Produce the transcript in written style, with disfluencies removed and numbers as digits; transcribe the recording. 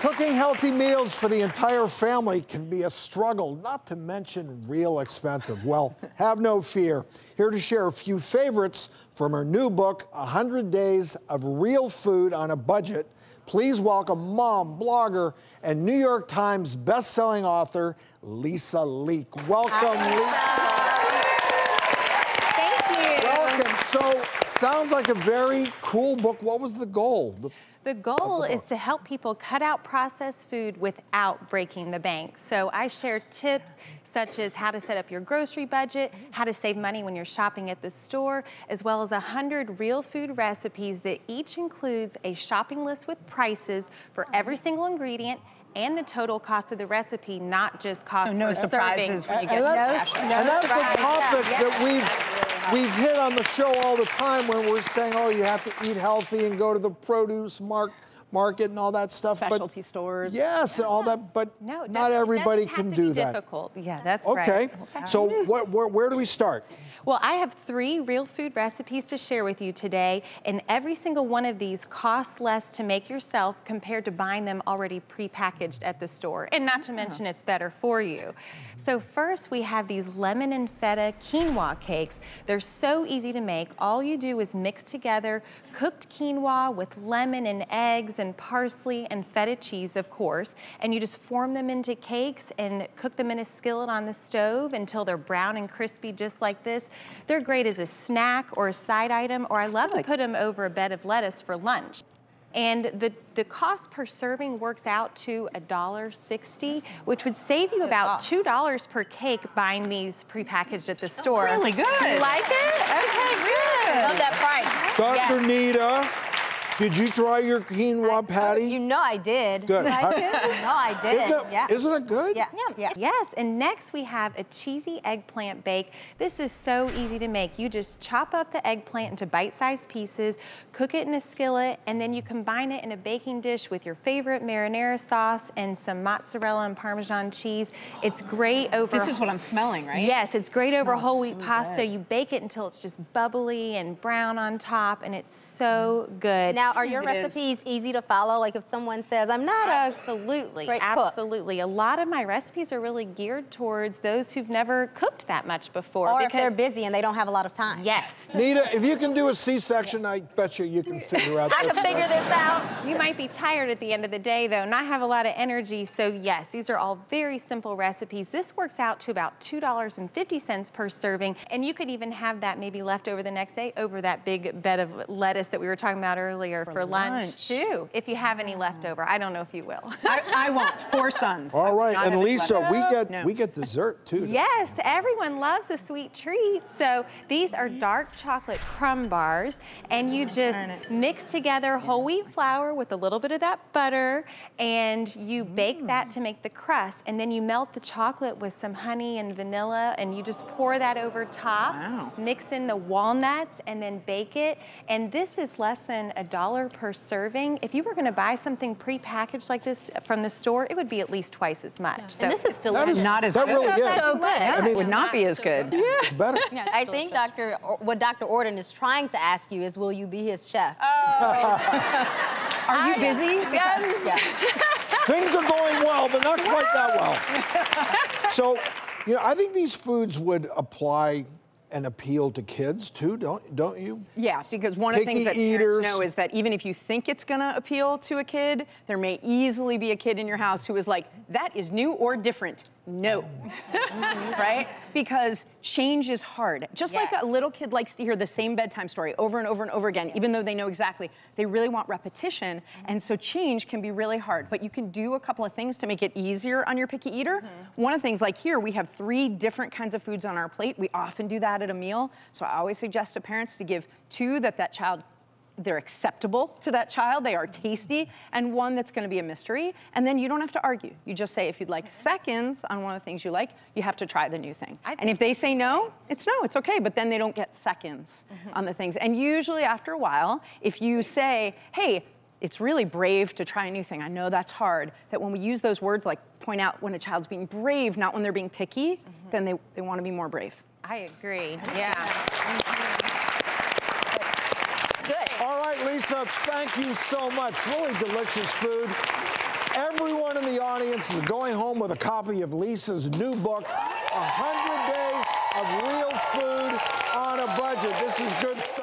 Cooking healthy meals for the entire family can be a struggle, not to mention real expensive. Well, have no fear. Here to share a few favorites from her new book, 100 Days of Real Food on a Budget. Please welcome mom, blogger, and New York Times best-selling author, Lisa Leake. Welcome, Lisa. Thank you. Welcome. So, sounds like a very cool book. What was the goal? The goal is to help people cut out processed food without breaking the bank. So I share tips such as how to set up your grocery budget, how to save money when you're shopping at the store, as well as 100 real food recipes that each includes a shopping list with prices for every single ingredient and the total cost of the recipe, not just cost so no surprises when you get that's a topic that we've hit on the show all the time when we're saying, oh, you have to eat healthy and go to the produce market and all that stuff. Specialty stores. Yes, and all that, but not everybody can do that. Difficult. Yeah, that's right. Okay, so where do we start? Well, I have 3 real food recipes to share with you today, and every single one of these costs less to make yourself compared to buying them already prepackaged at the store, and not to mention it's better for you. So first, we have these lemon and feta quinoa cakes. They're so easy to make. All you do is mix together cooked quinoa with lemon and eggs and parsley and feta cheese, of course, and you just form them into cakes and cook them in a skillet on the stove until they're brown and crispy just like this. They're great as a snack or a side item, or I love to put them over a bed of lettuce for lunch. And the cost per serving works out to $1.60, which would save you about $2 per cake buying these prepackaged at the store. Really good. You like it? Okay, good. Love that price. Dr. Nita, did you try your quinoa patty? You know I did. Good. No, I did. Isn't it good? Yeah. Yes, and next we have a cheesy eggplant bake. This is so easy to make. You just chop up the eggplant into bite-sized pieces, cook it in a skillet, and then you combine it in a baking dish with your favorite marinara sauce and some mozzarella and Parmesan cheese. It's great over... This is what I'm smelling, right? Yes, it's great over whole wheat pasta. You bake it until it's just bubbly and brown on top, and it's so good. Now, are your recipes easy to follow? Like if someone says, I'm not Absolutely. A lot of my recipes are really geared towards those who've never cooked that much before. Or if they're busy and they don't have a lot of time. Yes. Nita, if you can do a C-section, I bet you can figure out I can figure this out. You might be tired at the end of the day, though, not have a lot of energy. So yes, these are all very simple recipes. This works out to about $2.50 per serving. And you could even have that maybe left over the next day over that big bed of lettuce that we were talking about earlier for lunch too, if you have any left over. I don't know if you will. I won't. 4 sons. All right, and Lisa, we get dessert too. Yes, everyone loves a sweet treat. So these are dark chocolate crumb bars, and you just mix together whole wheat flour with a little bit of that butter, and you bake that to make the crust, and then you melt the chocolate with some honey and vanilla, and you just pour that over top. Wow. Mix in the walnuts, and then bake it. And this is less than $1 per serving. If you were going to buy something pre-packaged like this from the store, it would be at least twice as much. So and this is delicious. Not as good. Really is. So good. I mean, it would not be as good. Yeah. It's better. Yeah, I think what Dr. Ordon is trying to ask you is, will you be his chef? Are you busy? Yes. Yeah. Things are going well, but not quite that well. So, I think these foods would apply and appeal to kids too, don't you? Yeah, because one of the things that parents know is that even if you think it's gonna appeal to a kid, there may easily be a kid in your house who is like, that is new or different. No, right? Because change is hard. Just like a little kid likes to hear the same bedtime story over and over and over again, even though they know exactly. They really want repetition, and so change can be really hard. But you can do a couple of things to make it easier on your picky eater. One of the things, like here, we have 3 different kinds of foods on our plate. We often do that at a meal, so I always suggest to parents to give 2 that child, they're acceptable to that child, they are tasty, and 1 that's gonna be a mystery. And then you don't have to argue. You just say, if you'd like seconds on one of the things you like, you have to try the new thing. And if they say no, it's okay, but then they don't get seconds on the things. And usually after a while, if you say, hey, it's really brave to try a new thing, I know that's hard, that when we use those words like point out when a child's being brave, not when they're being picky, then they wanna be more brave. I agree, yeah. Good. All right, Lisa, thank you so much. Really delicious food. Every audience is going home with a copy of Lisa's new book, 100 Days of Real Food on a Budget. This is good stuff.